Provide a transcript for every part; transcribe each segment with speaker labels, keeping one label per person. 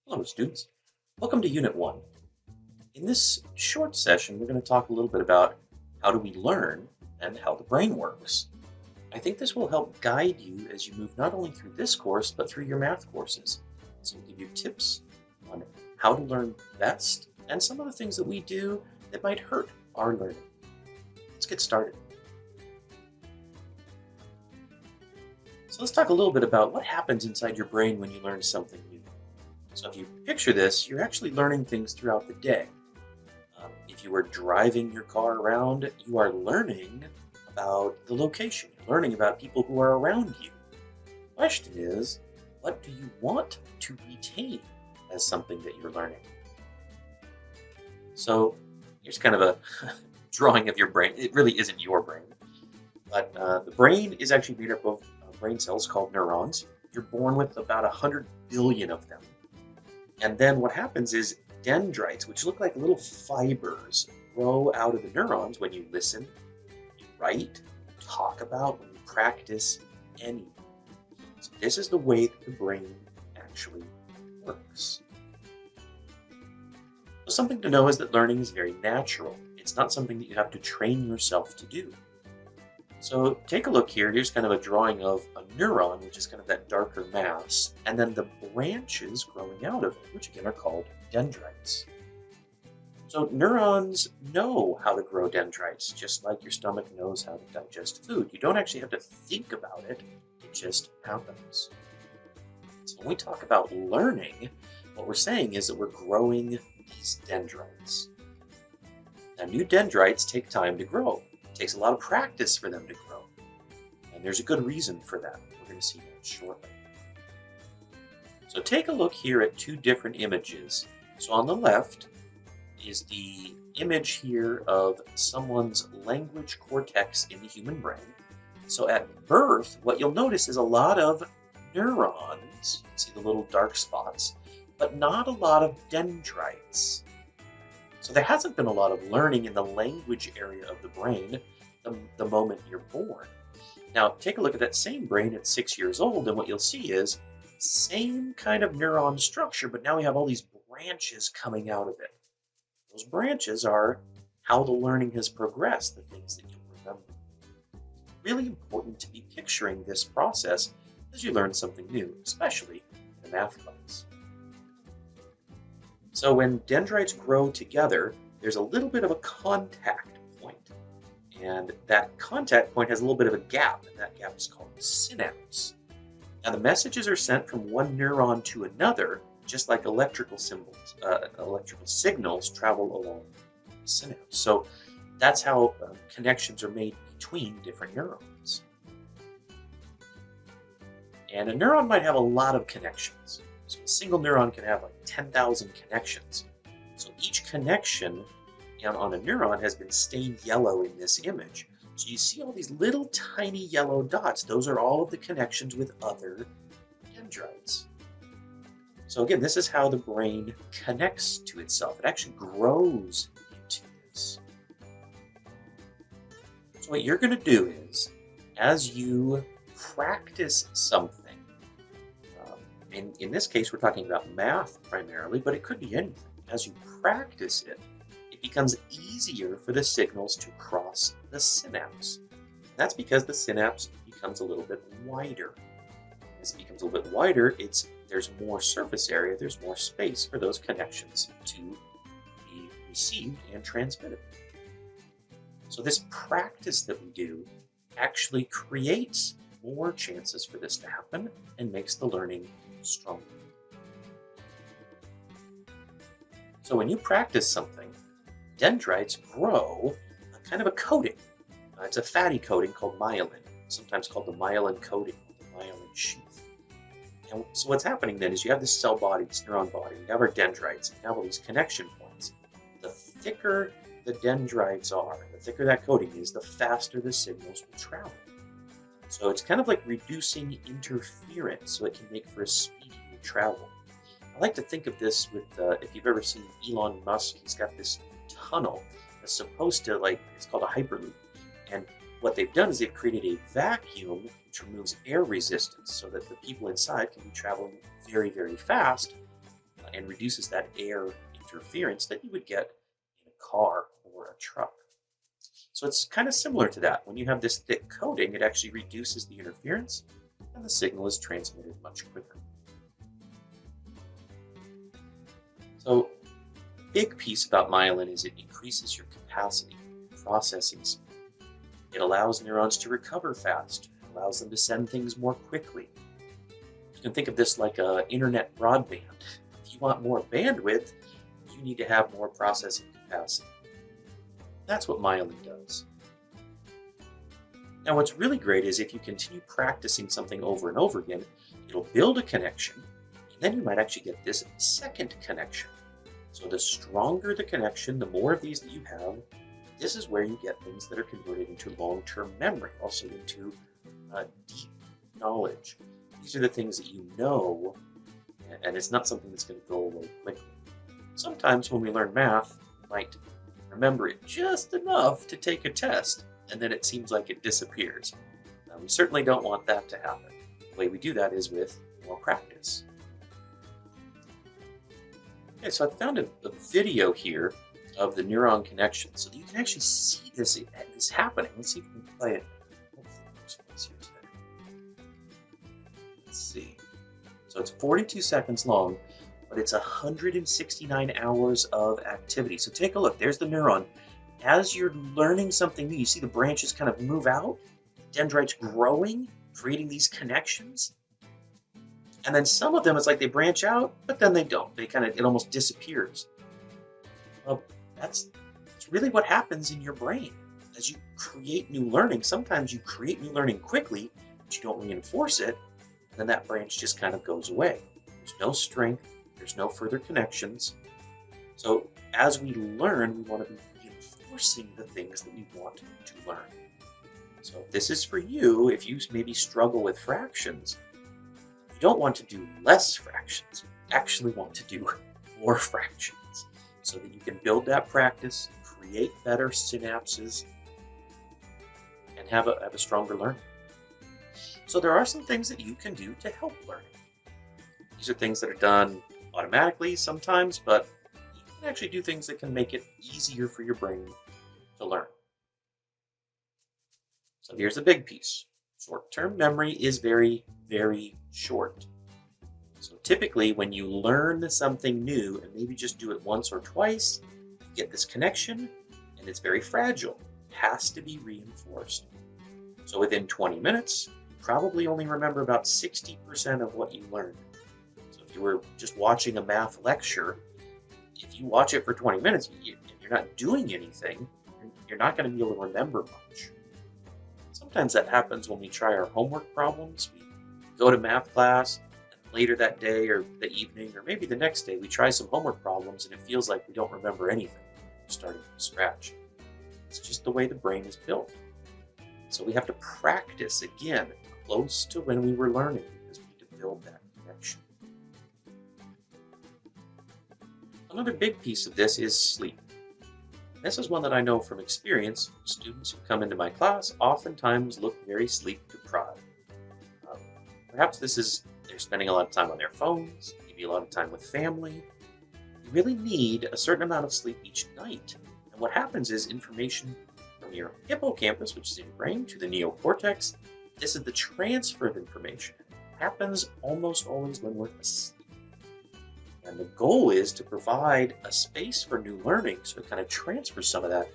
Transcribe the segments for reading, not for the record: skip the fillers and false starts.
Speaker 1: Hello, students. Welcome to Unit 1. In this short session, we're going to talk a little bit about how do we learn and how the brain works. I think this will help guide you as you move not only through this course, but through your math courses. So we'll give you tips on how to learn best and some of the things that we do that might hurt our learning. Let's get started. So let's talk a little bit about what happens inside your brain when you learn something new. So if you picture this, you're actually learning things throughout the day. If you were driving your car around, you are learning about the location. You're learning about people who are around you. The question is, what do you want to retain as something that you're learning? So here's kind of a drawing of your brain. It really isn't your brain, but the brain is actually made up of brain cells called neurons. You're born with about 100 billion of them. And then what happens is dendrites, which look like little fibers, grow out of the neurons when you listen, you write, talk about, when you practice anything. So this is the way that the brain actually works. So something to know is that learning is very natural. It's not something that you have to train yourself to do. So take a look here. Here's kind of a drawing of a neuron, which is kind of that darker mass, and then the branches growing out of it, which again are called dendrites. So neurons know how to grow dendrites, just like your stomach knows how to digest food. You don't actually have to think about it, it just happens. So when we talk about learning, what we're saying is that we're growing these dendrites. Now, new dendrites take time to grow. It takes a lot of practice for them to grow. And there's a good reason for that. We're going to see that shortly. So take a look here at two different images. So on the left is the image here of someone's language cortex in the human brain. So at birth, what you'll notice is a lot of neurons. You can see the little dark spots, but not a lot of dendrites. So there hasn't been a lot of learning in the language area of the brain the moment you're born. Now take a look at that same brain at 6 years old, and what you'll see is same kind of neuron structure, but now we have all these branches coming out of it. Those branches are how the learning has progressed, the things that you'll remember. Really important to be picturing this process as you learn something new, especially in a math class. So when dendrites grow together, there's a little bit of a contact point. And that contact point has a little bit of a gap, and that gap is called the synapse. Now the messages are sent from one neuron to another, just like electrical signals travel along the synapse. So that's how connections are made between different neurons. And a neuron might have a lot of connections. So a single neuron can have like 10,000 connections. So each connection on a neuron has been stained yellow in this image. So you see all these little tiny yellow dots. Those are all of the connections with other dendrites. So again, this is how the brain connects to itself. It actually grows into this. So what you're going to do is, as you practice something, in this case, we're talking about math primarily, but it could be anything. As you practice it, it becomes easier for the signals to cross the synapse. That's because the synapse becomes a little bit wider. As it becomes a little bit wider, there's more surface area, there's more space for those connections to be received and transmitted. So this practice that we do actually creates more chances for this to happen and makes the learning stronger. So when you practice something, dendrites grow a kind of a coating. It's a fatty coating called myelin, sometimes called the myelin coating, or the myelin sheath. And so what's happening then is you have this cell body, this neuron body, you have our dendrites, and you have all these connection points. The thicker the dendrites are, the thicker that coating is, the faster the signals will travel. So it's kind of like reducing interference so it can make for a speedier travel. I like to think of this with, if you've ever seen Elon Musk, he's got this tunnel that's supposed to, it's called a hyperloop. And what they've done is they've created a vacuum which removes air resistance so that the people inside can be traveling very, very fast and reduces that air interference that you would get in a car or a truck. So it's kind of similar to that. When you have this thick coating, it actually reduces the interference and the signal is transmitted much quicker. So a big piece about myelin is it increases your capacity, processing speed. It allows neurons to recover fast, allows them to send things more quickly. You can think of this like a internet broadband. If you want more bandwidth, you need to have more processing capacity. That's what myelin does. Now, what's really great is if you continue practicing something over and over again, it'll build a connection, and then you might actually get this second connection. So the stronger the connection, the more of these that you have, this is where you get things that are converted into long-term memory, also into deep knowledge. These are the things that you know, and it's not something that's going to go away quickly. Sometimes when we learn math, we might remember it just enough to take a test, and then it seems like it disappears. We certainly don't want that to happen. The way we do that is with more practice. Okay, so I found a video here of the neuron connection so that you can actually see this happening. Let's see if we can play it. Let's see. So it's 42 seconds long, but it's 169 hours of activity. So take a look. There's the neuron. As you're learning something new, you see the branches kind of move out, dendrites growing, creating these connections. And then some of them, it's like they branch out, but then they don't. It almost disappears. Well, that's really what happens in your brain. As you create new learning, sometimes you create new learning quickly, but you don't reinforce it, and then that branch just kind of goes away. There's no strength, there's no further connections. So as we learn, we want to be reinforcing the things that we want to learn. So this is for you if you maybe struggle with fractions. You don't want to do less fractions. You actually want to do more fractions so that you can build that practice, create better synapses, and have a stronger learning. So there are some things that you can do to help learning. These are things that are done automatically sometimes, but you can actually do things that can make it easier for your brain to learn. So here's a big piece. Short-term memory is very, very short. So typically when you learn something new and maybe just do it once or twice, you get this connection and it's very fragile. It has to be reinforced. So within 20 minutes, you probably only remember about 60% of what you learned. So if you were just watching a math lecture, if you watch it for 20 minutes and you're not doing anything, you're not going to be able to remember much. Sometimes that happens when we try our homework problems. We go to math class, and later that day or the evening or maybe the next day, we try some homework problems and it feels like we don't remember anything. We're starting from scratch. It's just the way the brain is built. So we have to practice again close to when we were learning because we need to build that connection. Another big piece of this is sleep. This is one that I know from experience. Students who come into my class oftentimes look very sleep deprived. Perhaps this is they're spending a lot of time on their phones, maybe a lot of time with family. You really need a certain amount of sleep each night. And what happens is information from your hippocampus, which is in your brain, to the neocortex. This is the transfer of information. It happens almost always when we're asleep. And the goal is to provide a space for new learning so it kind of transfers some of that.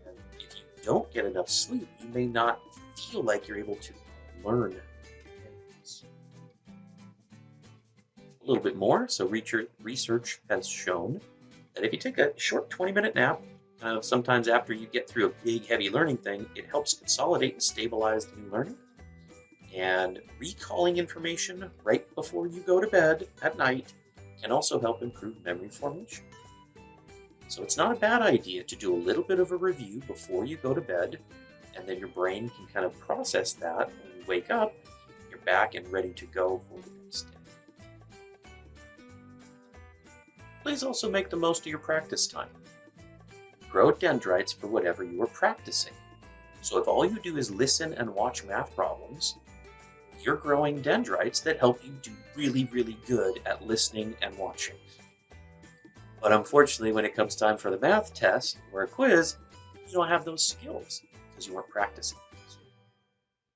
Speaker 1: And if you don't get enough sleep, you may not feel like you're able to learn things. A little bit more. So research has shown that if you take a short 20-minute nap, sometimes after you get through a big, heavy learning thing, it helps consolidate and stabilize the new learning. And recalling information right before you go to bed at night can also help improve memory formation. So it's not a bad idea to do a little bit of a review before you go to bed, and then your brain can kind of process that. When you wake up, you're back and ready to go for the next day. Please also make the most of your practice time. Grow dendrites for whatever you are practicing. So if all you do is listen and watch math problems, you're growing dendrites that help you do really, really good at listening and watching. But unfortunately, when it comes time for the math test or a quiz, you don't have those skills because you weren't practicing.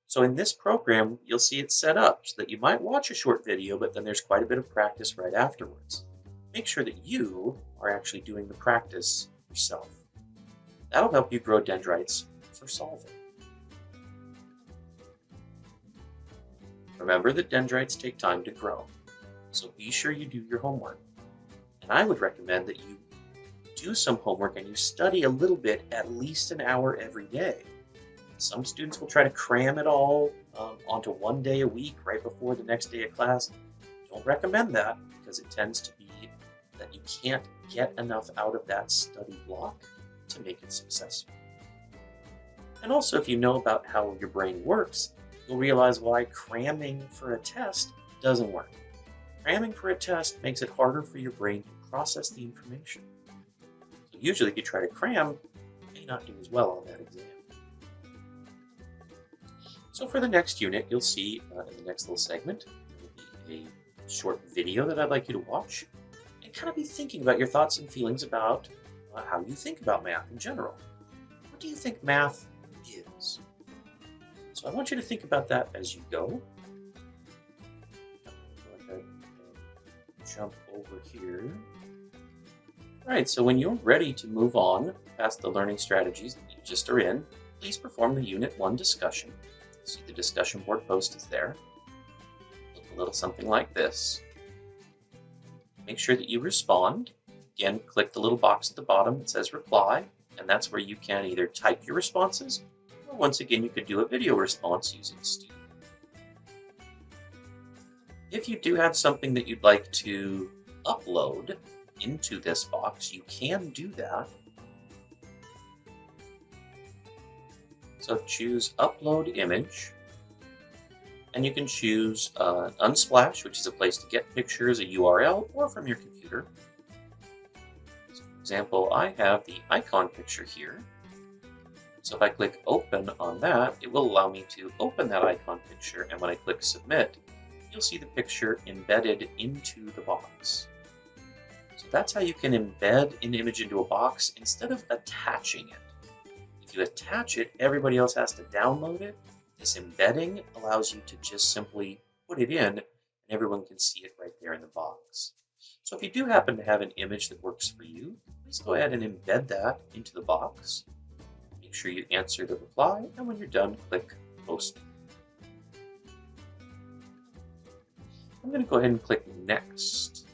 Speaker 1: So in this program, you'll see it set up so that you might watch a short video, but then there's quite a bit of practice right afterwards. Make sure that you are actually doing the practice yourself. That'll help you grow dendrites for solving. Remember that dendrites take time to grow, so be sure you do your homework. And I would recommend that you do some homework and you study a little bit, at least an hour every day. Some students will try to cram it all onto one day a week right before the next day of class. Don't recommend that because it tends to be that you can't get enough out of that study block to make it successful. And also, if you know about how your brain works, you'll realize why cramming for a test doesn't work. Cramming for a test makes it harder for your brain to process the information. So usually if you try to cram, you may not do as well on that exam. So for the next unit, you'll see in the next little segment, there will be a short video that I'd like you to watch and kind of be thinking about your thoughts and feelings about how you think about math in general. What do you think math is? So I want you to think about that as you go. Go ahead and jump over here. All right, so when you're ready to move on past the learning strategies that you just are in, please perform the Unit 1 discussion. See the discussion board post is there. Look a little something like this. Make sure that you respond. Again, click the little box at the bottom that says reply, and that's where you can either type your responses, or once again, you could do a video response using Student. If you do have something that you'd like to upload into this box, you can do that. So choose Upload Image, and you can choose Unsplash, which is a place to get pictures, a URL, or from your computer. So for example, I have the icon picture here. So if I click Open on that, it will allow me to open that icon picture, and when I click Submit, you'll see the picture embedded into the box. So that's how you can embed an image into a box instead of attaching it. If you attach it, everybody else has to download it. This embedding allows you to just simply put it in, and everyone can see it right there in the box. So if you do happen to have an image that works for you, please go ahead and embed that into the box. Make sure you answer the reply, and when you're done, click Post. I'm going to go ahead and click Next.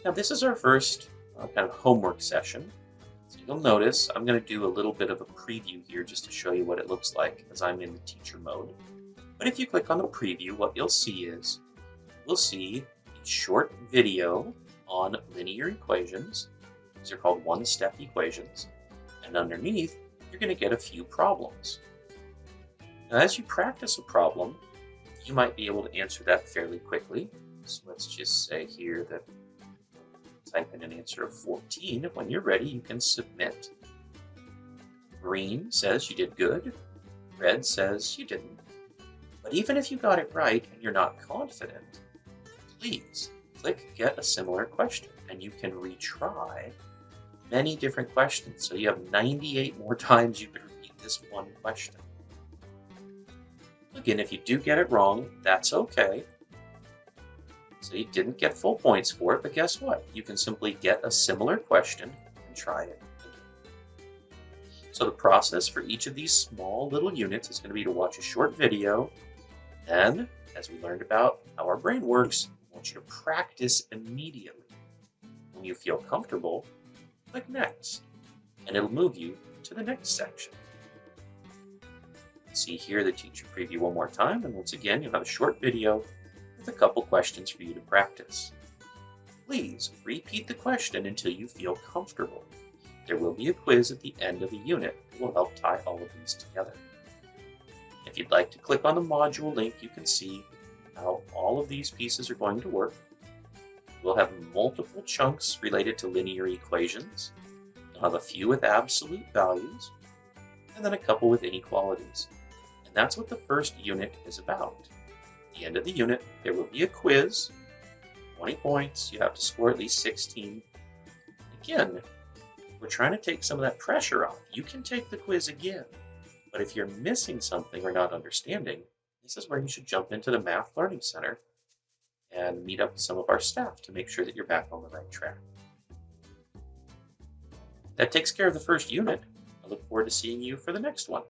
Speaker 1: Now this is our first kind of homework session. So you'll notice I'm going to do a little bit of a preview here just to show you what it looks like as I'm in the teacher mode. But if you click on the preview, what you'll see is we'll see a short video on linear equations. These are called one-step equations. And underneath, you're going to get a few problems. Now as you practice a problem, you might be able to answer that fairly quickly. So let's just say here that type in an answer of 14. When you're ready, you can submit. Green says you did good. Red says you didn't. But even if you got it right and you're not confident, please click Get a Similar Question, and you can retry many different questions. So you have 98 more times you can repeat this one question. Again, if you do get it wrong, that's okay. So you didn't get full points for it, but guess what? You can simply get a similar question and try it again. So the process for each of these small little units is going to be to watch a short video. Then, as we learned about how our brain works, I want you to practice immediately. When you feel comfortable, click Next, and it'll move you to the next section. See here the teacher preview one more time, and once again, you'll have a short video with a couple questions for you to practice. Please repeat the question until you feel comfortable. There will be a quiz at the end of the unit that will help tie all of these together. If you'd like to click on the module link, you can see how all of these pieces are going to work. We'll have multiple chunks related to linear equations. You'll have a few with absolute values, and then a couple with inequalities. And that's what the first unit is about. the end of the unit, there will be a quiz, 20 points. You have to score at least 16. Again, we're trying to take some of that pressure off. You can take the quiz again, but if you're missing something or not understanding, this is where you should jump into the Math Learning Center and meet up with some of our staff to make sure that you're back on the right track. That takes care of the first unit. I look forward to seeing you for the next one.